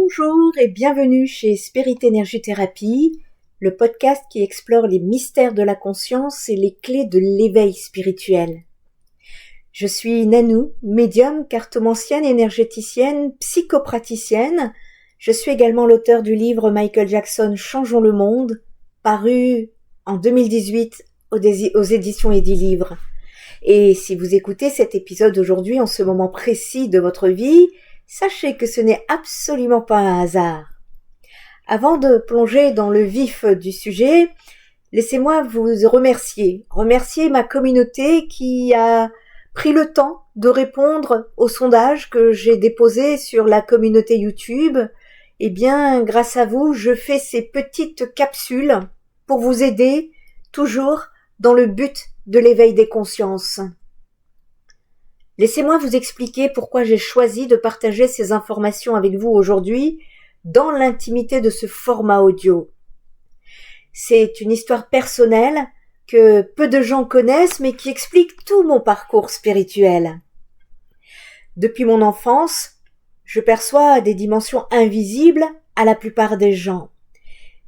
Bonjour et bienvenue chez Spirit Energy Therapy, le podcast qui explore les mystères de la conscience et les clés de l'éveil spirituel. Je suis Nanou, médium, cartomancienne, énergéticienne, psychopraticienne. Je suis également l'auteur du livre Michael Jackson Changeons le monde, paru en 2018 aux éditions Edilivre. Et si vous écoutez cet épisode aujourd'hui en ce moment précis de votre vie, sachez que ce n'est absolument pas un hasard. Avant de plonger dans le vif du sujet, laissez-moi vous remercier ma communauté qui a pris le temps de répondre au sondage que j'ai déposé sur la communauté YouTube. Eh bien, grâce à vous, je fais ces petites capsules pour vous aider toujours dans le but de l'éveil des consciences. Laissez-moi vous expliquer pourquoi j'ai choisi de partager ces informations avec vous aujourd'hui dans l'intimité de ce format audio. C'est une histoire personnelle que peu de gens connaissent mais qui explique tout mon parcours spirituel. Depuis mon enfance, je perçois des dimensions invisibles à la plupart des gens.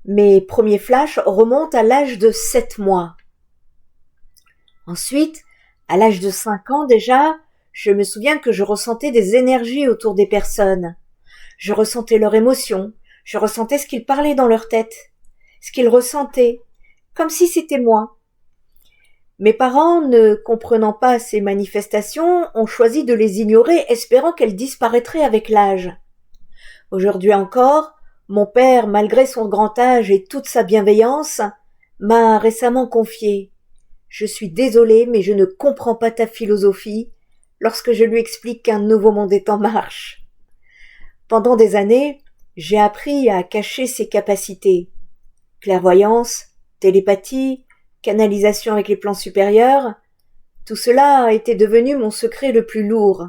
Mes premiers flashs remontent à l'âge de 7 mois. Ensuite, à l'âge de 5 ans déjà, je me souviens que je ressentais des énergies autour des personnes. Je ressentais leurs émotions, je ressentais ce qu'ils parlaient dans leur tête, ce qu'ils ressentaient, comme si c'était moi. Mes parents, ne comprenant pas ces manifestations, ont choisi de les ignorer, espérant qu'elles disparaîtraient avec l'âge. Aujourd'hui encore, mon père, malgré son grand âge et toute sa bienveillance, m'a récemment confié « Je suis désolée, mais je ne comprends pas ta philosophie », lorsque je lui explique qu'un nouveau monde est en marche. Pendant des années, j'ai appris à cacher ses capacités. Clairvoyance, télépathie, canalisation avec les plans supérieurs, tout cela était devenu mon secret le plus lourd.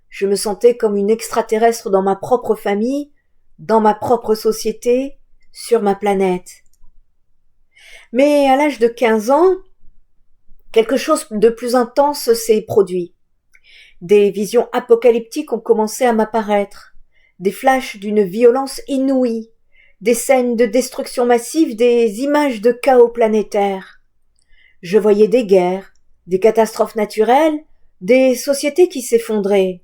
Je me sentais comme une extraterrestre dans ma propre famille, dans ma propre société, sur ma planète. Mais à l'âge de 15 ans, quelque chose de plus intense s'est produit. Des visions apocalyptiques ont commencé à m'apparaître, des flashs d'une violence inouïe, des scènes de destruction massive, des images de chaos planétaire. Je voyais des guerres, des catastrophes naturelles, des sociétés qui s'effondraient.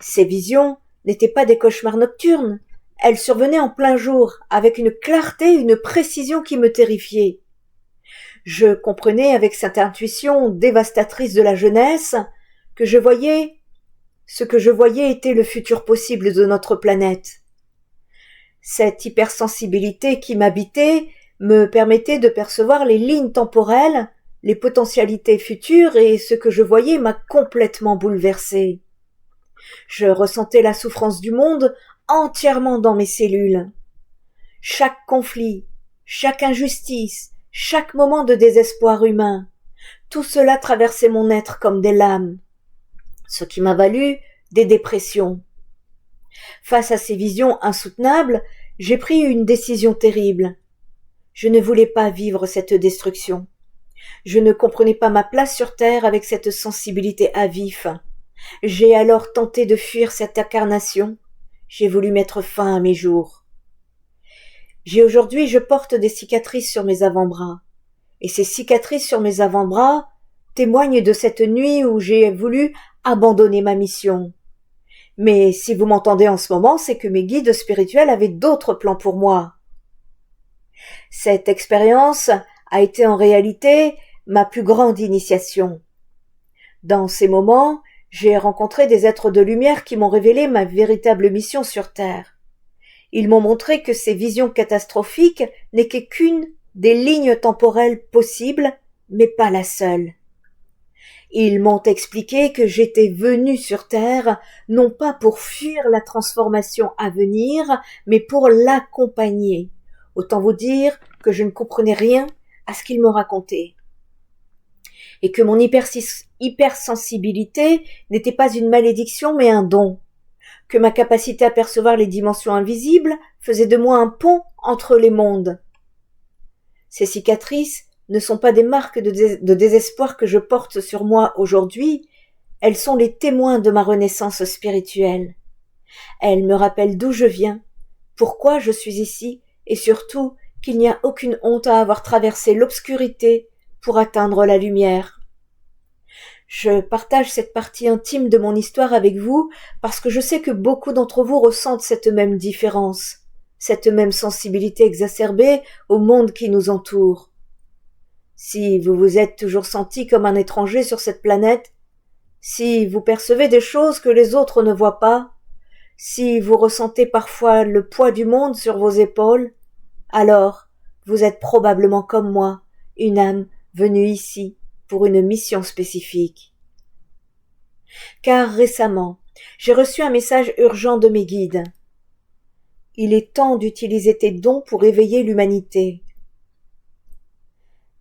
Ces visions n'étaient pas des cauchemars nocturnes, elles survenaient en plein jour, avec une clarté, une précision qui me terrifiait. Je comprenais avec cette intuition dévastatrice de la jeunesse que ce que je voyais était le futur possible de notre planète. Cette hypersensibilité qui m'habitait me permettait de percevoir les lignes temporelles, les potentialités futures et ce que je voyais m'a complètement bouleversée. Je ressentais la souffrance du monde entièrement dans mes cellules. Chaque conflit, chaque injustice, chaque moment de désespoir humain, tout cela traversait mon être comme des lames, ce qui m'a valu des dépressions. Face à ces visions insoutenables, j'ai pris une décision terrible. Je ne voulais pas vivre cette destruction. Je ne comprenais pas ma place sur Terre avec cette sensibilité à vif. J'ai alors tenté de fuir cette incarnation. J'ai voulu mettre fin à mes jours. Aujourd'hui, je porte des cicatrices sur mes avant-bras. Et ces cicatrices sur mes avant-bras témoignent de cette nuit où j'ai voulu abandonner ma mission. Mais si vous m'entendez en ce moment, c'est que mes guides spirituels avaient d'autres plans pour moi. Cette expérience a été en réalité ma plus grande initiation. Dans ces moments, j'ai rencontré des êtres de lumière qui m'ont révélé ma véritable mission sur Terre. Ils m'ont montré que ces visions catastrophiques n'étaient qu'une des lignes temporelles possibles, mais pas la seule. Ils m'ont expliqué que j'étais venue sur Terre non pas pour fuir la transformation à venir, mais pour l'accompagner. Autant vous dire que je ne comprenais rien à ce qu'ils me racontaient. Et que mon hypersensibilité n'était pas une malédiction mais un don. Que ma capacité à percevoir les dimensions invisibles faisait de moi un pont entre les mondes. Ces cicatrices ne sont pas des marques de désespoir que je porte sur moi aujourd'hui, elles sont les témoins de ma renaissance spirituelle. Elle me rappelle d'où je viens, pourquoi je suis ici, et surtout qu'il n'y a aucune honte à avoir traversé l'obscurité pour atteindre la lumière. Je partage cette partie intime de mon histoire avec vous parce que je sais que beaucoup d'entre vous ressentent cette même différence, cette même sensibilité exacerbée au monde qui nous entoure. Si vous vous êtes toujours senti comme un étranger sur cette planète, si vous percevez des choses que les autres ne voient pas, si vous ressentez parfois le poids du monde sur vos épaules, alors vous êtes probablement comme moi, une âme venue ici pour une mission spécifique. Car récemment, j'ai reçu un message urgent de mes guides. Il est temps d'utiliser tes dons pour éveiller l'humanité.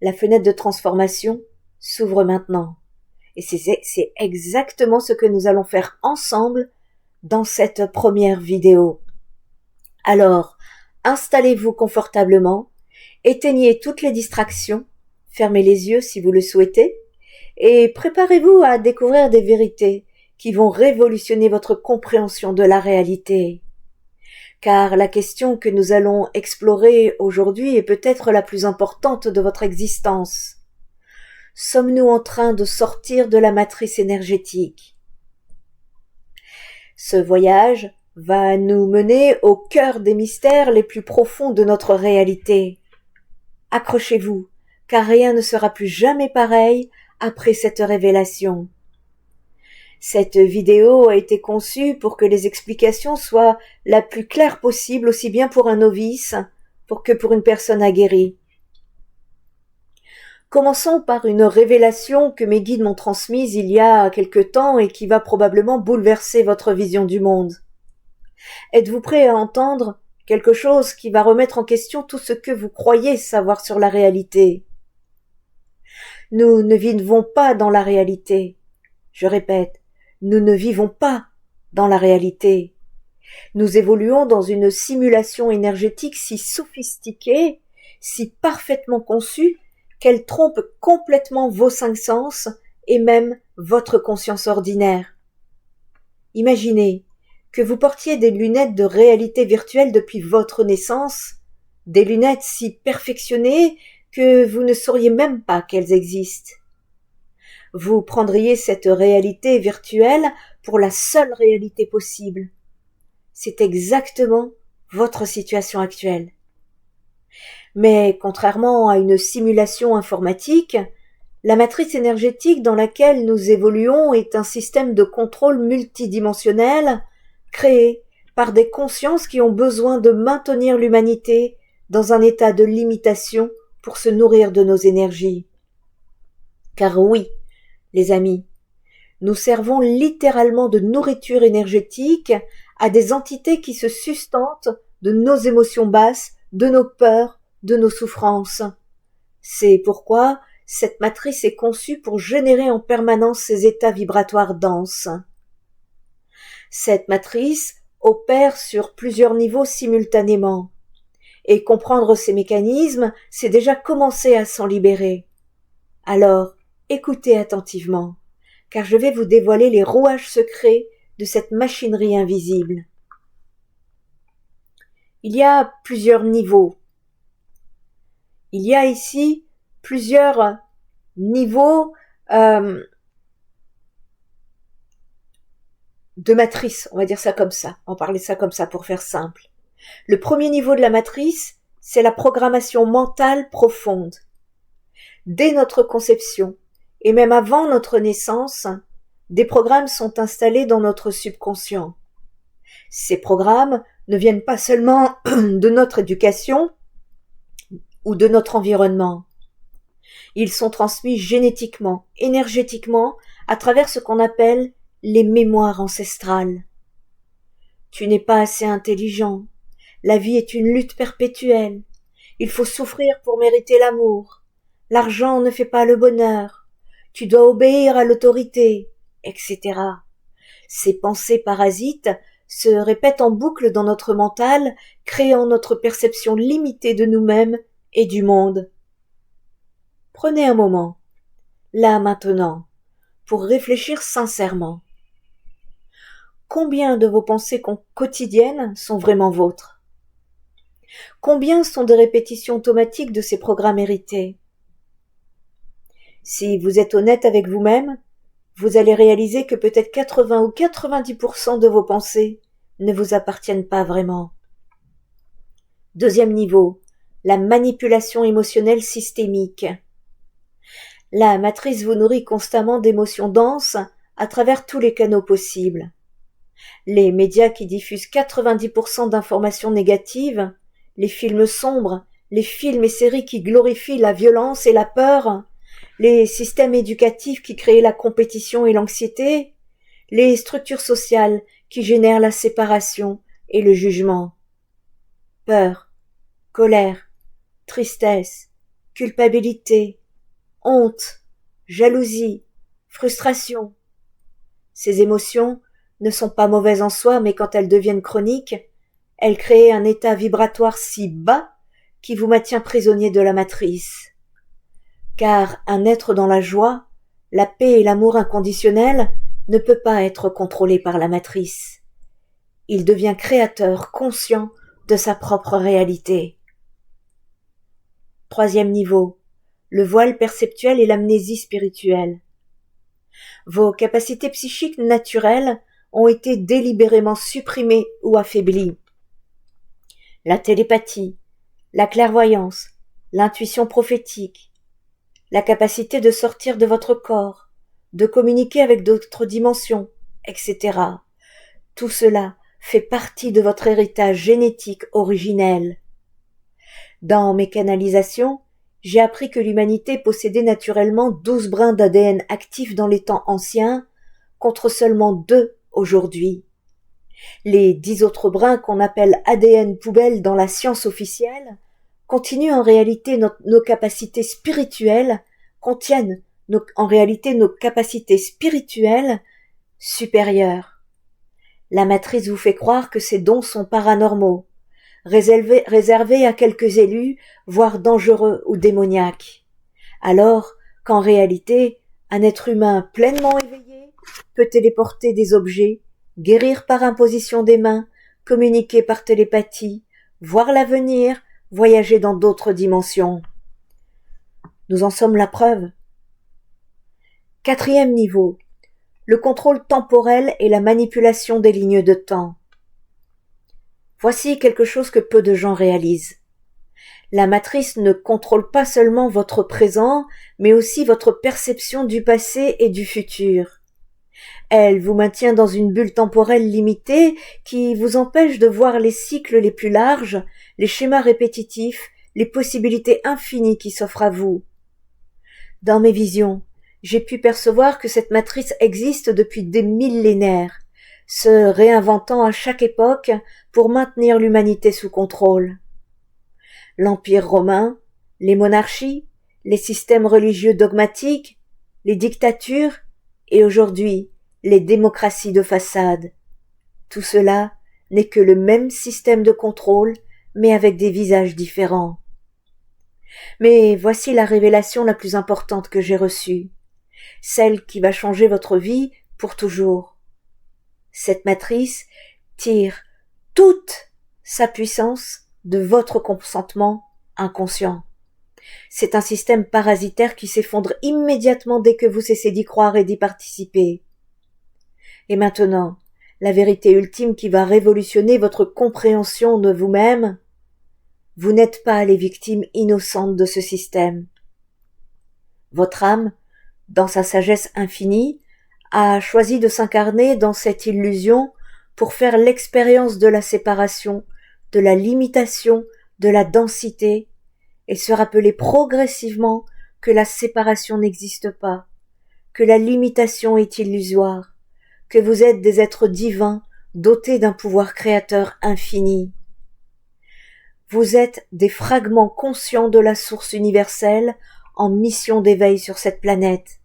La fenêtre de transformation s'ouvre maintenant. Et c'est exactement ce que nous allons faire ensemble dans cette première vidéo. Alors, installez-vous confortablement, éteignez toutes les distractions, fermez les yeux si vous le souhaitez, et préparez-vous à découvrir des vérités qui vont révolutionner votre compréhension de la réalité. Car la question que nous allons explorer aujourd'hui est peut-être la plus importante de votre existence. Sommes-nous en train de sortir de la matrice énergétique? Ce voyage va nous mener au cœur des mystères les plus profonds de notre réalité. Accrochez-vous, car rien ne sera plus jamais pareil après cette révélation. Cette vidéo a été conçue pour que les explications soient la plus claires possible, aussi bien pour un novice que pour une personne aguerrie. Commençons par une révélation que mes guides m'ont transmise il y a quelque temps et qui va probablement bouleverser votre vision du monde. Êtes-vous prêt à entendre quelque chose qui va remettre en question tout ce que vous croyez savoir sur la réalité? Nous ne vivons pas dans la réalité. Je répète, nous ne vivons pas dans la réalité. Nous évoluons dans une simulation énergétique si sophistiquée, si parfaitement conçue, qu'elle trompe complètement vos cinq sens et même votre conscience ordinaire. Imaginez que vous portiez des lunettes de réalité virtuelle depuis votre naissance, des lunettes si perfectionnées que vous ne sauriez même pas qu'elles existent. Vous prendriez cette réalité virtuelle pour la seule réalité possible. C'est exactement votre situation actuelle. Mais contrairement à une simulation informatique, la matrice énergétique dans laquelle nous évoluons est un système de contrôle multidimensionnel créé par des consciences qui ont besoin de maintenir l'humanité dans un état de limitation pour se nourrir de nos énergies. Car oui, les amis, nous servons littéralement de nourriture énergétique à des entités qui se sustentent de nos émotions basses, de nos peurs, de nos souffrances. C'est pourquoi cette matrice est conçue pour générer en permanence ces états vibratoires denses. Cette matrice opère sur plusieurs niveaux simultanément. Et comprendre ces mécanismes, c'est déjà commencer à s'en libérer. Alors, écoutez attentivement, car je vais vous dévoiler les rouages secrets de cette machinerie invisible. Il y a plusieurs niveaux. Il y a ici plusieurs niveaux de matrice, on va dire ça comme ça, on va parler ça comme ça pour faire simple. Le premier niveau de la matrice, c'est la programmation mentale profonde. Dès notre conception, et même avant notre naissance, des programmes sont installés dans notre subconscient. Ces programmes ne viennent pas seulement de notre éducation ou de notre environnement. Ils sont transmis génétiquement, énergétiquement, à travers ce qu'on appelle les mémoires ancestrales. Tu n'es pas assez intelligent. La vie est une lutte perpétuelle. Il faut souffrir pour mériter l'amour. L'argent ne fait pas le bonheur. Tu dois obéir à l'autorité, etc. Ces pensées parasites se répètent en boucle dans notre mental, créant notre perception limitée de nous-mêmes et du monde. Prenez un moment, là maintenant, pour réfléchir sincèrement. combien de vos pensées quotidiennes sont vraiment vôtres? Combien sont des répétitions automatiques de ces programmes hérités? Si vous êtes honnête avec vous-même, vous allez réaliser que peut-être 80 ou 90% de vos pensées ne vous appartiennent pas vraiment. Deuxième niveau, la manipulation émotionnelle systémique. La matrice vous nourrit constamment d'émotions denses à travers tous les canaux possibles. Les médias qui diffusent 90% d'informations négatives, les films sombres, les films et séries qui glorifient la violence et la peur, les systèmes éducatifs qui créent la compétition et l'anxiété, les structures sociales qui génèrent la séparation et le jugement. Peur, colère, tristesse, culpabilité, honte, jalousie, frustration. Ces émotions ne sont pas mauvaises en soi, mais quand elles deviennent chroniques, elles créent un état vibratoire si bas qui vous maintient prisonnier de la matrice. Car un être dans la joie, la paix et l'amour inconditionnel ne peut pas être contrôlé par la matrice. Il devient créateur, conscient de sa propre réalité. Troisième niveau, le voile perceptuel et l'amnésie spirituelle. Vos capacités psychiques naturelles ont été délibérément supprimées ou affaiblies. La télépathie, la clairvoyance, l'intuition prophétique, la capacité de sortir de votre corps, de communiquer avec d'autres dimensions, etc. Tout cela fait partie de votre héritage génétique originel. Dans mes canalisations, j'ai appris que l'humanité possédait naturellement 12 brins d'ADN actifs dans les temps anciens, contre seulement 2 aujourd'hui. Les 10 autres brins qu'on appelle ADN poubelle dans la science officielle continuent en réalité nos capacités spirituelles, contiennent en réalité nos capacités spirituelles supérieures. La matrice vous fait croire que ces dons sont paranormaux, réservés à quelques élus, voire dangereux ou démoniaques. Alors qu'en réalité, un être humain pleinement éveillé peut téléporter des objets, guérir par imposition des mains, communiquer par télépathie, voir l'avenir, voyager dans d'autres dimensions. Nous en sommes la preuve. Quatrième niveau, le contrôle temporel et la manipulation des lignes de temps. Voici quelque chose que peu de gens réalisent. La matrice ne contrôle pas seulement votre présent, mais aussi votre perception du passé et du futur. Elle vous maintient dans une bulle temporelle limitée qui vous empêche de voir les cycles les plus larges, les schémas répétitifs, les possibilités infinies qui s'offrent à vous. Dans mes visions, j'ai pu percevoir que cette matrice existe depuis des millénaires, se réinventant à chaque époque pour maintenir l'humanité sous contrôle. L'Empire romain, les monarchies, les systèmes religieux dogmatiques, les dictatures et aujourd'hui les démocraties de façade. Tout cela n'est que le même système de contrôle, mais avec des visages différents. Mais voici la révélation la plus importante que j'ai reçue, celle qui va changer votre vie pour toujours. Cette matrice tire toute sa puissance de votre consentement inconscient. C'est un système parasitaire qui s'effondre immédiatement dès que vous cessez d'y croire et d'y participer. Et maintenant, la vérité ultime qui va révolutionner votre compréhension de vous-même, vous n'êtes pas les victimes innocentes de ce système. Votre âme, dans sa sagesse infinie, a choisi de s'incarner dans cette illusion pour faire l'expérience de la séparation, de la limitation, de la densité, et se rappeler progressivement que la séparation n'existe pas, que la limitation est illusoire, que vous êtes des êtres divins dotés d'un pouvoir créateur infini. Vous êtes des fragments conscients de la source universelle en mission d'éveil sur cette planète.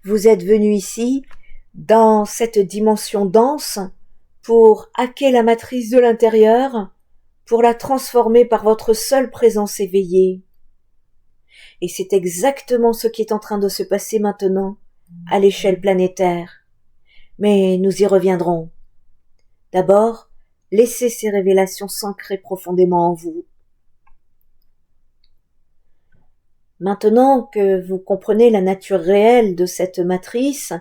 Vous êtes venus ici, dans cette dimension dense, pour hacker la matrice de l'intérieur, pour la transformer par votre seule présence éveillée. Et c'est exactement ce qui est en train de se passer maintenant à l'échelle planétaire. Mais nous y reviendrons. D'abord, laissez ces révélations s'ancrer profondément en vous. Maintenant que vous comprenez la nature réelle de cette matrice,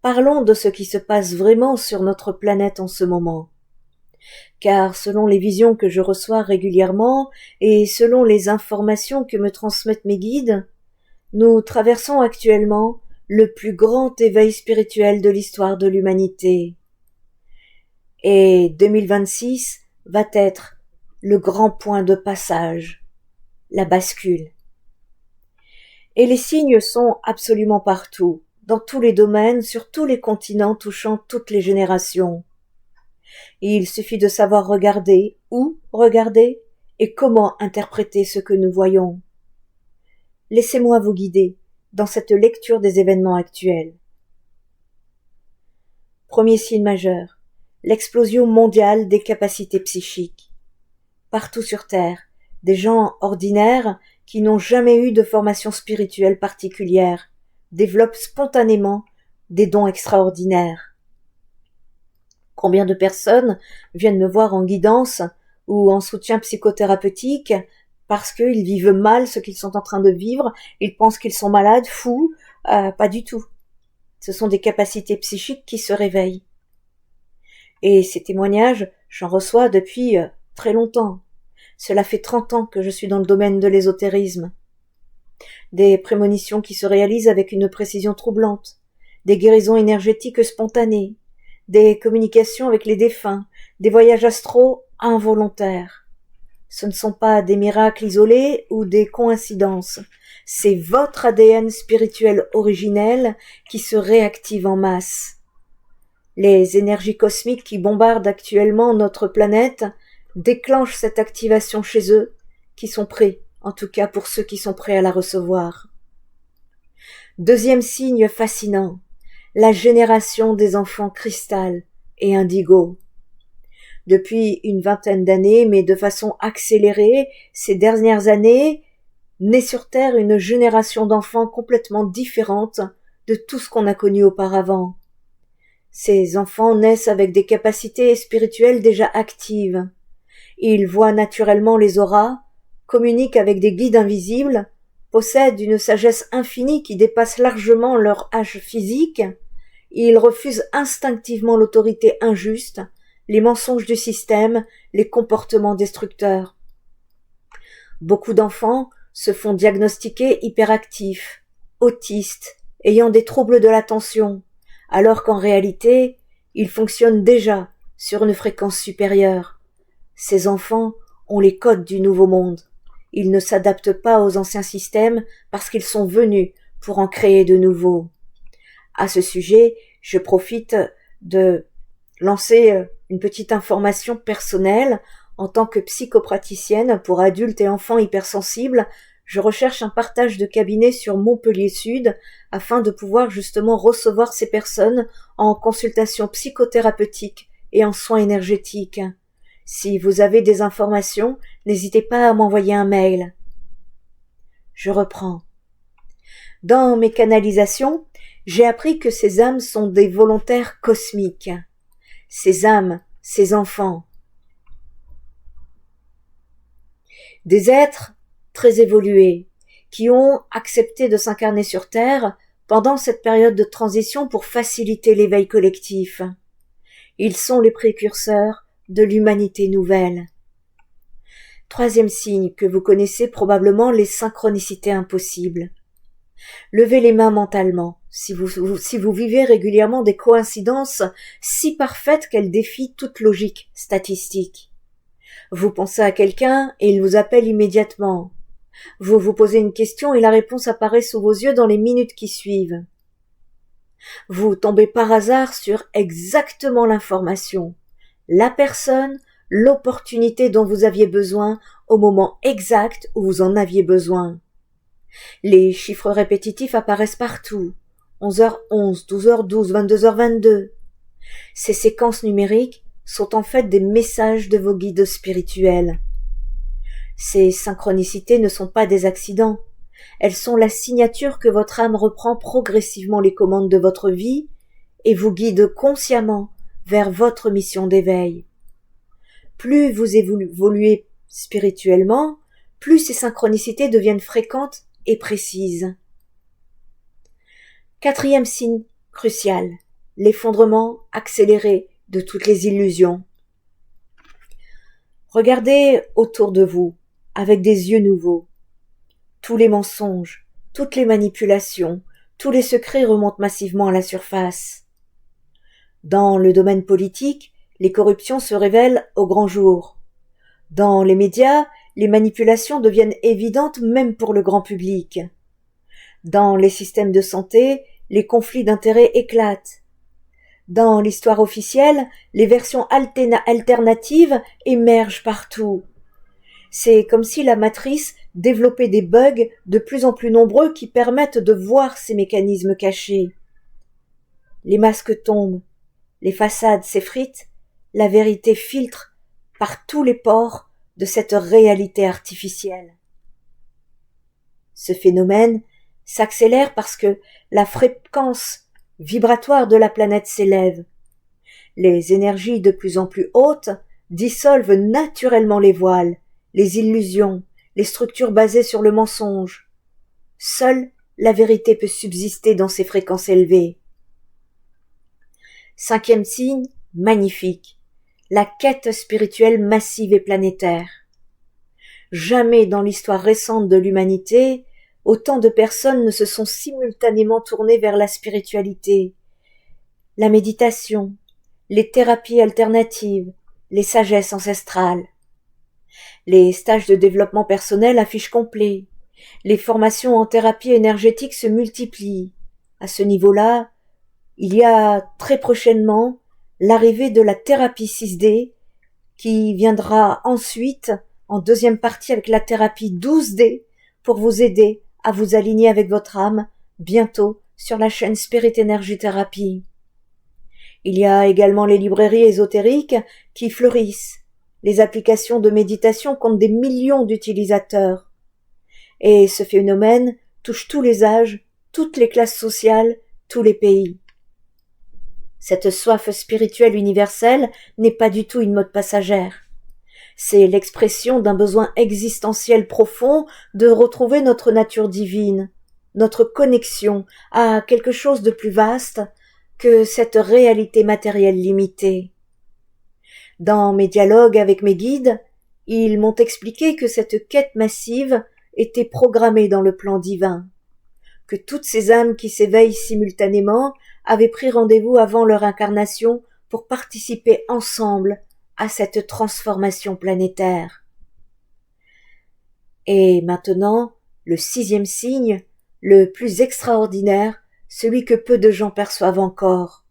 parlons de ce qui se passe vraiment sur notre planète en ce moment. Car selon les visions que je reçois régulièrement et selon les informations que me transmettent mes guides, nous traversons actuellement le plus grand éveil spirituel de l'histoire de l'humanité. Et 2026 va être le grand point de passage, la bascule. Et les signes sont absolument partout, dans tous les domaines, sur tous les continents, touchant toutes les générations. Il suffit de savoir regarder, où regarder, et comment interpréter ce que nous voyons. Laissez-moi vous guider dans cette lecture des événements actuels. Premier signe majeur, l'explosion mondiale des capacités psychiques. Partout sur Terre, des gens ordinaires qui n'ont jamais eu de formation spirituelle particulière développent spontanément des dons extraordinaires. Combien de personnes viennent me voir en guidance ou en soutien psychothérapeutique parce qu'ils vivent mal ce qu'ils sont en train de vivre, ils pensent qu'ils sont malades, fous, pas du tout. Ce sont des capacités psychiques qui se réveillent. Et ces témoignages, j'en reçois depuis très longtemps. Cela fait 30 ans que je suis dans le domaine de l'ésotérisme. Des prémonitions qui se réalisent avec une précision troublante, des guérisons énergétiques spontanées, des communications avec les défunts, des voyages astraux involontaires. Ce ne sont pas des miracles isolés ou des coïncidences. C'est votre ADN spirituel originel qui se réactive en masse. Les énergies cosmiques qui bombardent actuellement notre planète déclenchent cette activation chez eux, qui sont prêts, en tout cas pour ceux qui sont prêts à la recevoir. Deuxième signe fascinant, la génération des enfants cristal et indigo. Depuis une vingtaine d'années, mais de façon accélérée, ces dernières années, naît sur Terre une génération d'enfants complètement différente de tout ce qu'on a connu auparavant. Ces enfants naissent avec des capacités spirituelles déjà actives. Ils voient naturellement les auras, communiquent avec des guides invisibles, possèdent une sagesse infinie qui dépasse largement leur âge physique. Ils refusent instinctivement l'autorité injuste, les mensonges du système, les comportements destructeurs. Beaucoup d'enfants se font diagnostiquer hyperactifs, autistes, ayant des troubles de l'attention, alors qu'en réalité, ils fonctionnent déjà sur une fréquence supérieure. Ces enfants ont les codes du nouveau monde. Ils ne s'adaptent pas aux anciens systèmes parce qu'ils sont venus pour en créer de nouveaux. À ce sujet, je profite de lancer une petite information personnelle. En tant que psychopraticienne pour adultes et enfants hypersensibles, je recherche un partage de cabinet sur Montpellier Sud afin de pouvoir justement recevoir ces personnes en consultation psychothérapeutique et en soins énergétiques. Si vous avez des informations, n'hésitez pas à m'envoyer un mail. Je reprends. Dans mes canalisations, j'ai appris que ces âmes sont des volontaires cosmiques. Ces âmes, ces enfants. Des êtres très évolués, qui ont accepté de s'incarner sur Terre pendant cette période de transition pour faciliter l'éveil collectif. Ils sont les précurseurs de l'humanité nouvelle. Troisième signe que vous connaissez probablement, les synchronicités impossibles. Levez les mains mentalement si vous vivez régulièrement des coïncidences si parfaites qu'elles défient toute logique statistique. Vous pensez à quelqu'un et il vous appelle immédiatement. Vous vous posez une question et la réponse apparaît sous vos yeux dans les minutes qui suivent. Vous tombez par hasard sur exactement l'information, la personne, l'opportunité dont vous aviez besoin au moment exact où vous en aviez besoin. Les chiffres répétitifs apparaissent partout. 11h11, 12h12, 22h22. Ces séquences numériques sont en fait des messages de vos guides spirituels. Ces synchronicités ne sont pas des accidents. Elles sont la signature que votre âme reprend progressivement les commandes de votre vie et vous guide consciemment vers votre mission d'éveil. Plus vous évoluez spirituellement, plus ces synchronicités deviennent fréquentes et précises. 4e signe crucial, l'effondrement accéléré de toutes les illusions. Regardez autour de vous avec des yeux nouveaux. Tous les mensonges, toutes les manipulations, tous les secrets remontent massivement à la surface. Dans le domaine politique, les corruptions se révèlent au grand jour. Dans les médias, les manipulations deviennent évidentes même pour le grand public. Dans les systèmes de santé, les conflits d'intérêts éclatent. Dans l'histoire officielle, les versions alternatives émergent partout. C'est comme si la matrice développait des bugs de plus en plus nombreux qui permettent de voir ces mécanismes cachés. Les masques tombent, les façades s'effritent, la vérité filtre par tous les pores de cette réalité artificielle. Ce phénomène s'accélère parce que la fréquence vibratoire de la planète s'élève. Les énergies de plus en plus hautes dissolvent naturellement les voiles, les illusions, les structures basées sur le mensonge. Seule la vérité peut subsister dans ces fréquences élevées. 5e signe, magnifique, la quête spirituelle massive et planétaire. Jamais dans l'histoire récente de l'humanité, autant de personnes ne se sont simultanément tournées vers la spiritualité, la méditation, les thérapies alternatives, les sagesses ancestrales. Les stages de développement personnel affichent complet. Les formations en thérapie énergétique se multiplient. À ce niveau-là, il y a très prochainement l'arrivée de la thérapie 6D qui viendra ensuite en deuxième partie avec la thérapie 12D pour vous aider à vous aligner avec votre âme bientôt sur la chaîne Spirit Energy Therapy. Il y a également les librairies ésotériques qui fleurissent. Les applications de méditation comptent des millions d'utilisateurs. Et ce phénomène touche tous les âges, toutes les classes sociales, tous les pays. Cette soif spirituelle universelle n'est pas du tout une mode passagère. C'est l'expression d'un besoin existentiel profond de retrouver notre nature divine, notre connexion à quelque chose de plus vaste que cette réalité matérielle limitée. Dans mes dialogues avec mes guides, ils m'ont expliqué que cette quête massive était programmée dans le plan divin, que toutes ces âmes qui s'éveillent simultanément avaient pris rendez-vous avant leur incarnation pour participer ensemble à cette transformation planétaire. Et maintenant, le 6e signe, le plus extraordinaire, celui que peu de gens perçoivent encore.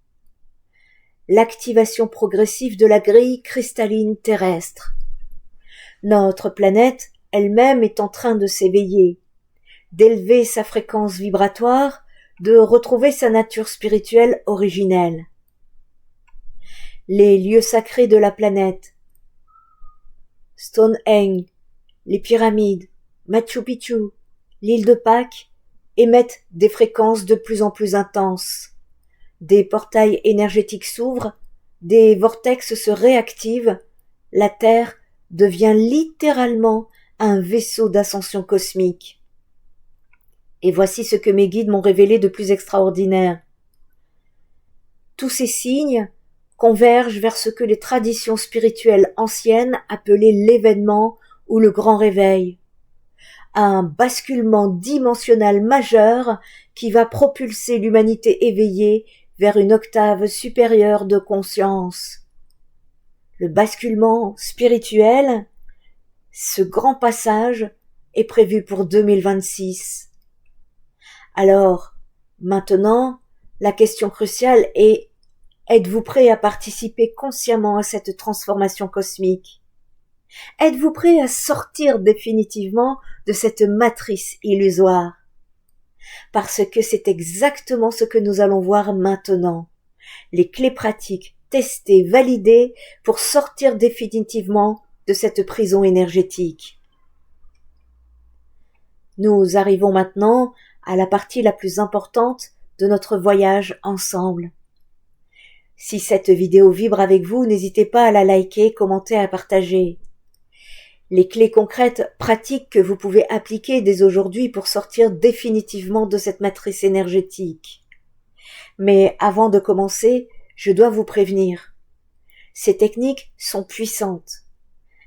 L'activation progressive de la grille cristalline terrestre. Notre planète elle-même est en train de s'éveiller, d'élever sa fréquence vibratoire, de retrouver sa nature spirituelle originelle. Les lieux sacrés de la planète, Stonehenge, les pyramides, Machu Picchu, l'île de Pâques, émettent des fréquences de plus en plus intenses. Des portails énergétiques s'ouvrent, des vortex se réactivent, la Terre devient littéralement un vaisseau d'ascension cosmique. Et voici ce que mes guides m'ont révélé de plus extraordinaire. Tous ces signes convergent vers ce que les traditions spirituelles anciennes appelaient l'événement ou le grand réveil. Un basculement dimensionnel majeur qui va propulser l'humanité éveillée vers une octave supérieure de conscience. Le basculement spirituel, ce grand passage, est prévu pour 2026. Alors, maintenant, la question cruciale est: êtes-vous prêt à participer consciemment à cette transformation cosmique? Êtes-vous prêt à sortir définitivement de cette matrice illusoire? Parce que c'est exactement ce que nous allons voir maintenant. Les clés pratiques, testées, validées pour sortir définitivement de cette prison énergétique. Nous arrivons maintenant à la partie la plus importante de notre voyage ensemble. Si cette vidéo vibre avec vous, n'hésitez pas à la liker, commenter, à partager. Les clés concrètes, pratiques que vous pouvez appliquer dès aujourd'hui pour sortir définitivement de cette matrice énergétique. Mais avant de commencer, je dois vous prévenir. Ces techniques sont puissantes.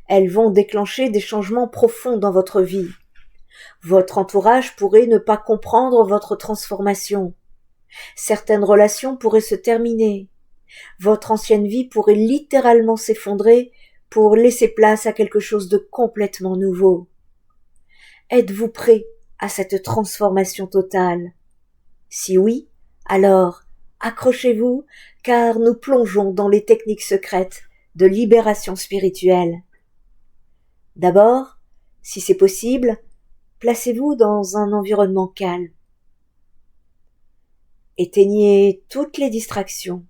Elles vont déclencher des changements profonds dans votre vie. Votre entourage pourrait ne pas comprendre votre transformation. Certaines relations pourraient se terminer. Votre ancienne vie pourrait littéralement s'effondrer pour laisser place à quelque chose de complètement nouveau. Êtes-vous prêt à cette transformation totale? Si oui, alors accrochez-vous, car nous plongeons dans les techniques secrètes de libération spirituelle. D'abord, si c'est possible, placez-vous dans un environnement calme. Éteignez toutes les distractions.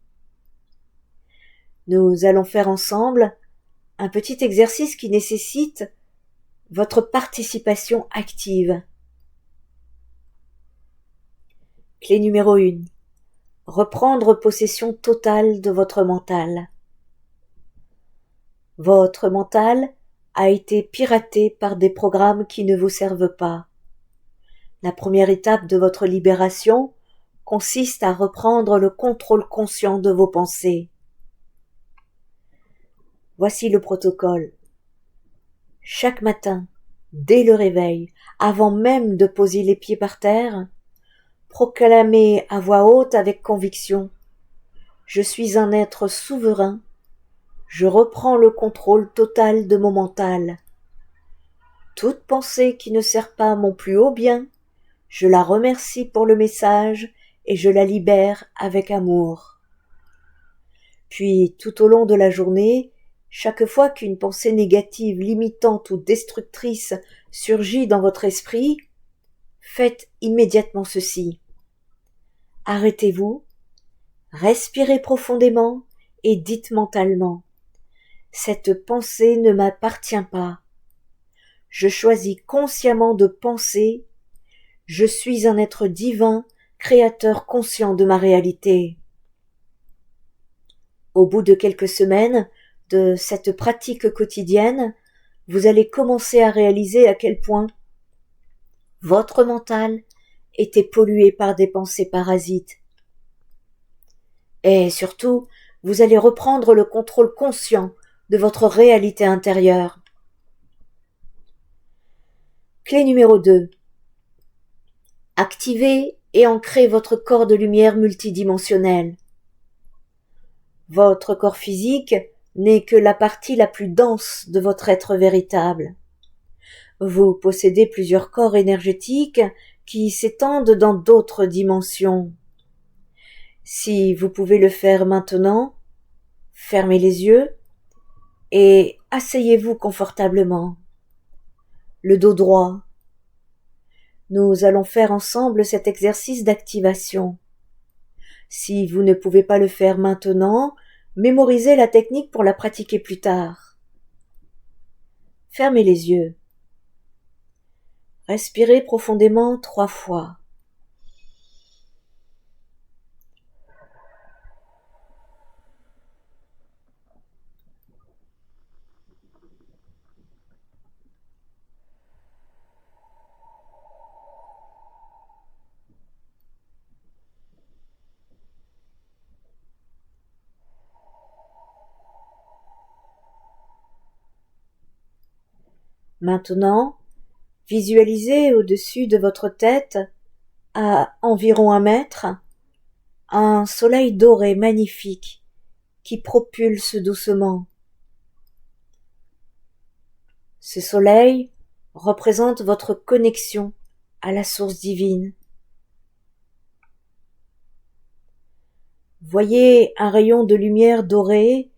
Nous allons faire ensemble un petit exercice qui nécessite votre participation active. Clé numéro 1. Reprendre possession totale de votre mental. Votre mental a été piraté par des programmes qui ne vous servent pas. La première étape de votre libération consiste à reprendre le contrôle conscient de vos pensées. Voici le protocole. Chaque matin, dès le réveil, avant même de poser les pieds par terre, proclamez à voix haute avec conviction: je suis un être souverain, je reprends le contrôle total de mon mental. Toute pensée qui ne sert pas à mon plus haut bien, je la remercie pour le message et je la libère avec amour. Puis, tout au long de la journée, chaque fois qu'une pensée négative, limitante ou destructrice surgit dans votre esprit, faites immédiatement ceci. Arrêtez-vous, respirez profondément et dites mentalement: cette pensée ne m'appartient pas. Je choisis consciemment de penser: je suis un être divin, créateur conscient de ma réalité. Au bout de quelques semaines de cette pratique quotidienne, vous allez commencer à réaliser à quel point votre mental était pollué par des pensées parasites. Et surtout, vous allez reprendre le contrôle conscient de votre réalité intérieure. Clé numéro 2. Activez et ancrez votre corps de lumière multidimensionnel. Votre corps physique n'est que la partie la plus dense de votre être véritable. Vous possédez plusieurs corps énergétiques qui s'étendent dans d'autres dimensions. Si vous pouvez le faire maintenant, fermez les yeux et asseyez-vous confortablement, le dos droit. Nous allons faire ensemble cet exercice d'activation. Si vous ne pouvez pas le faire maintenant, mémorisez la technique pour la pratiquer plus tard. Fermez les yeux. Respirez profondément 3 fois. Maintenant, visualisez au-dessus de votre tête, à environ 1 mètre, un soleil doré magnifique qui propulse doucement. Ce soleil représente votre connexion à la source divine. Voyez un rayon de lumière dorée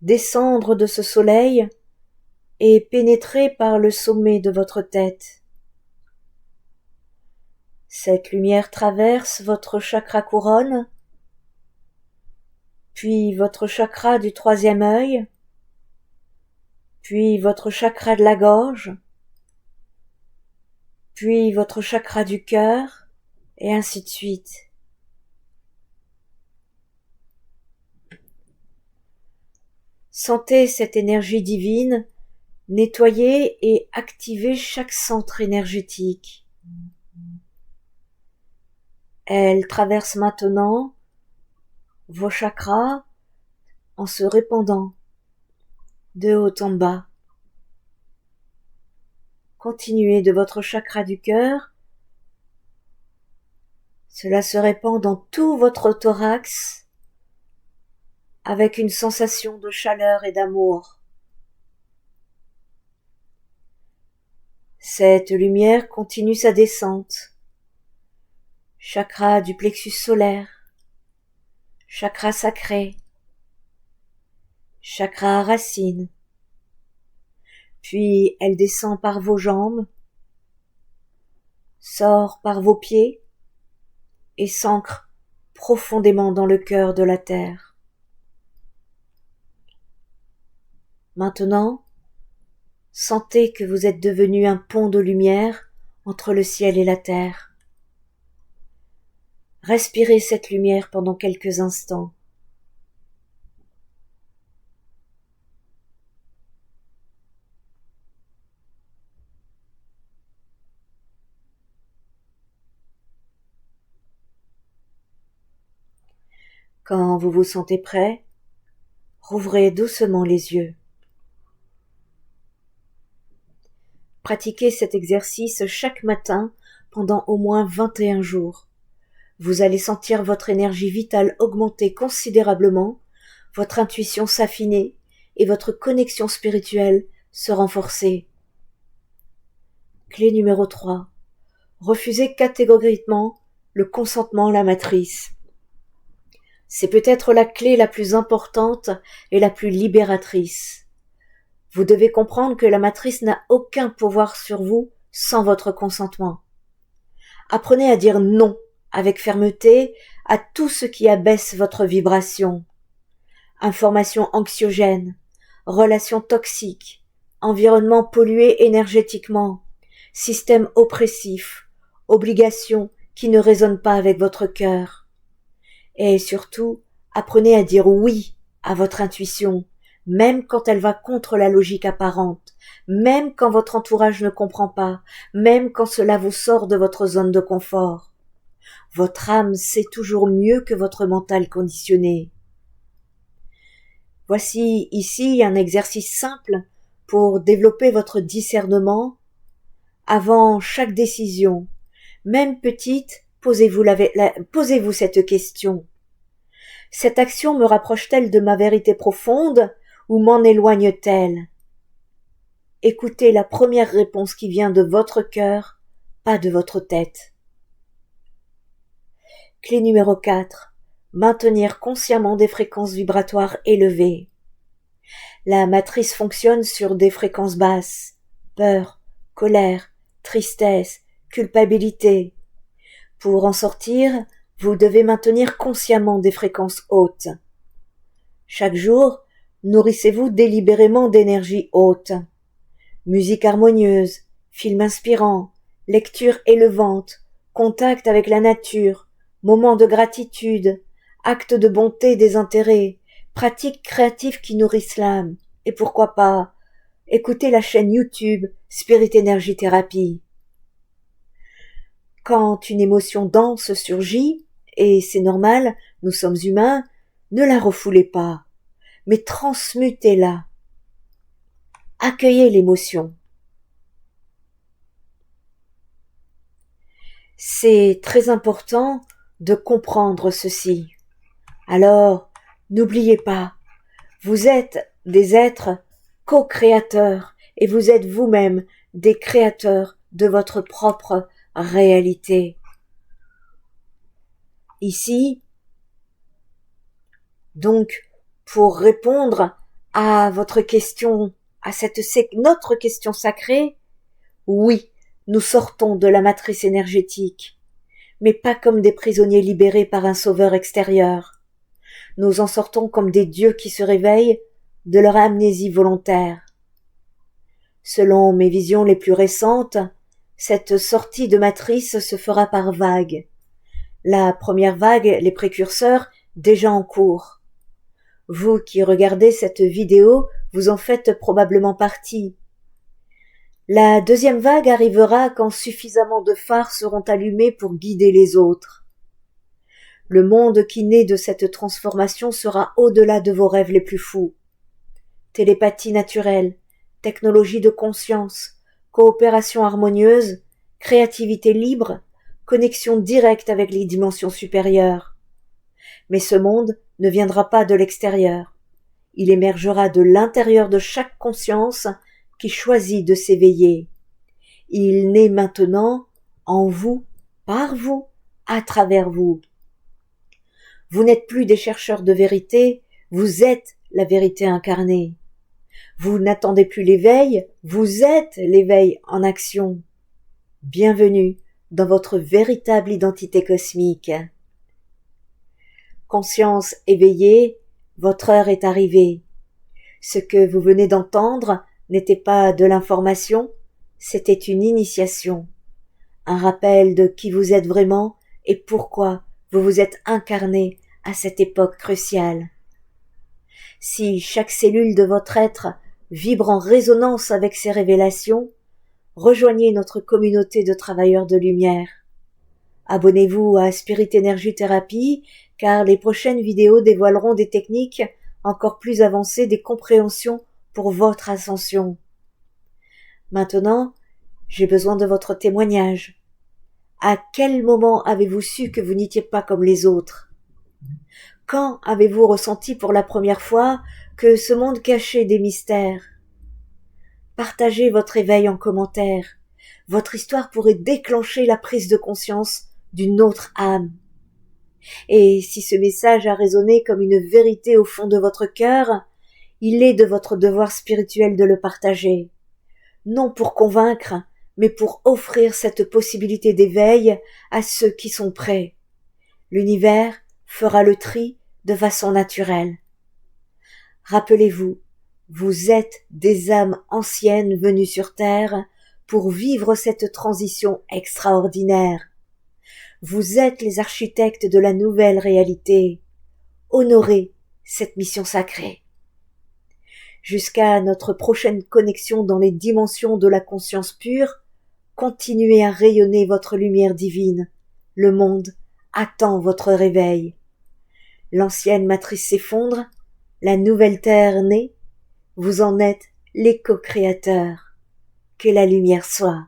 descendre de ce soleil et pénétrer par le sommet de votre tête. Cette lumière traverse votre chakra couronne, puis votre chakra du 3e œil, puis votre chakra de la gorge, puis votre chakra du cœur, et ainsi de suite. Sentez cette énergie divine nettoyer et activer chaque centre énergétique. Elle traverse maintenant vos chakras en se répandant de haut en bas. Continuez de votre chakra du cœur. Cela se répand dans tout votre thorax avec une sensation de chaleur et d'amour. Cette lumière continue sa descente. Chakra du plexus solaire, chakra sacré, chakra racine. Puis elle descend par vos jambes, sort par vos pieds et s'ancre profondément dans le cœur de la terre. Maintenant, sentez que vous êtes devenu un pont de lumière entre le ciel et la terre. Respirez cette lumière pendant quelques instants. Quand vous vous sentez prêt, rouvrez doucement les yeux. Pratiquez cet exercice chaque matin pendant au moins 21 jours. Vous allez sentir votre énergie vitale augmenter considérablement, votre intuition s'affiner et votre connexion spirituelle se renforcer. Clé numéro 3. Refusez catégoriquement le consentement à la matrice. C'est peut-être la clé la plus importante et la plus libératrice. Vous devez comprendre que la matrice n'a aucun pouvoir sur vous sans votre consentement. Apprenez à dire non avec fermeté à tout ce qui abaisse votre vibration. Informations anxiogènes, relations toxiques, environnement pollué énergétiquement, système oppressif, obligations qui ne résonnent pas avec votre cœur. Et surtout, apprenez à dire oui à votre intuition, même quand elle va contre la logique apparente, même quand votre entourage ne comprend pas, même quand cela vous sort de votre zone de confort. Votre âme sait toujours mieux que votre mental conditionné. Voici ici un exercice simple pour développer votre discernement. Avant chaque décision, même petite, posez-vous cette question. Cette action me rapproche-t-elle de ma vérité profonde ou m'en éloigne-t-elle? Écoutez la première réponse qui vient de votre cœur, pas de votre tête. Clé numéro 4. Maintenir consciemment des fréquences vibratoires élevées. La matrice fonctionne sur des fréquences basses. Peur, colère, tristesse, culpabilité. Pour en sortir, vous devez maintenir consciemment des fréquences hautes. Chaque jour, nourrissez-vous délibérément d'énergie haute. Musique harmonieuse, films inspirants, lecture élevante, contact avec la nature, moments de gratitude, actes de bonté désintéressés, pratiques créatives qui nourrissent l'âme, et pourquoi pas, écoutez la chaîne YouTube Spirit Energy Therapy. Quand une émotion dense surgit, et c'est normal, nous sommes humains, ne la refoulez pas, mais transmutez-la. Accueillez l'émotion. C'est très important de comprendre ceci. Alors, n'oubliez pas, vous êtes des êtres co-créateurs et vous êtes vous-même des créateurs de votre propre réalité. Ici, donc, pour répondre à votre question, à notre question sacrée, oui, nous sortons de la matrice énergétique, mais pas comme des prisonniers libérés par un sauveur extérieur. Nous en sortons comme des dieux qui se réveillent de leur amnésie volontaire. Selon mes visions les plus récentes, cette sortie de matrice se fera par vagues. La première vague, les précurseurs, déjà en cours. Vous qui regardez cette vidéo, vous en faites probablement partie. La deuxième vague arrivera quand suffisamment de phares seront allumés pour guider les autres. Le monde qui naît de cette transformation sera au-delà de vos rêves les plus fous. Télépathie naturelle, technologie de conscience, coopération harmonieuse, créativité libre, connexion directe avec les dimensions supérieures. Mais ce monde ne viendra pas de l'extérieur. Il émergera de l'intérieur de chaque conscience qui choisit de s'éveiller. Il naît maintenant en vous, par vous, à travers vous. Vous n'êtes plus des chercheurs de vérité, vous êtes la vérité incarnée. Vous n'attendez plus l'éveil, vous êtes l'éveil en action. Bienvenue dans votre véritable identité cosmique. Conscience éveillée, votre heure est arrivée. Ce que vous venez d'entendre n'était pas de l'information, c'était une initiation, un rappel de qui vous êtes vraiment et pourquoi vous vous êtes incarné à cette époque cruciale. Si chaque cellule de votre être vibre en résonance avec ces révélations, rejoignez notre communauté de travailleurs de lumière. Abonnez-vous à Spirit Energy Therapy car les prochaines vidéos dévoileront des techniques encore plus avancées des compréhensions pour votre ascension. Maintenant, j'ai besoin de votre témoignage. À quel moment avez-vous su que vous n'étiez pas comme les autres? Quand avez-vous ressenti pour la première fois que ce monde cachait des mystères? Partagez votre éveil en commentaire. Votre histoire pourrait déclencher la prise de conscience d'une autre âme. Et si ce message a résonné comme une vérité au fond de votre cœur, il est de votre devoir spirituel de le partager. Non pour convaincre, mais pour offrir cette possibilité d'éveil à ceux qui sont prêts. L'univers fera le tri de façon naturelle. Rappelez-vous, vous êtes des âmes anciennes venues sur Terre pour vivre cette transition extraordinaire. Vous êtes les architectes de la nouvelle réalité. Honorez cette mission sacrée. Jusqu'à notre prochaine connexion dans les dimensions de la conscience pure, continuez à rayonner votre lumière divine. Le monde attend votre réveil. L'ancienne matrice s'effondre, la nouvelle terre naît, vous en êtes les co-créateurs. Que la lumière soit.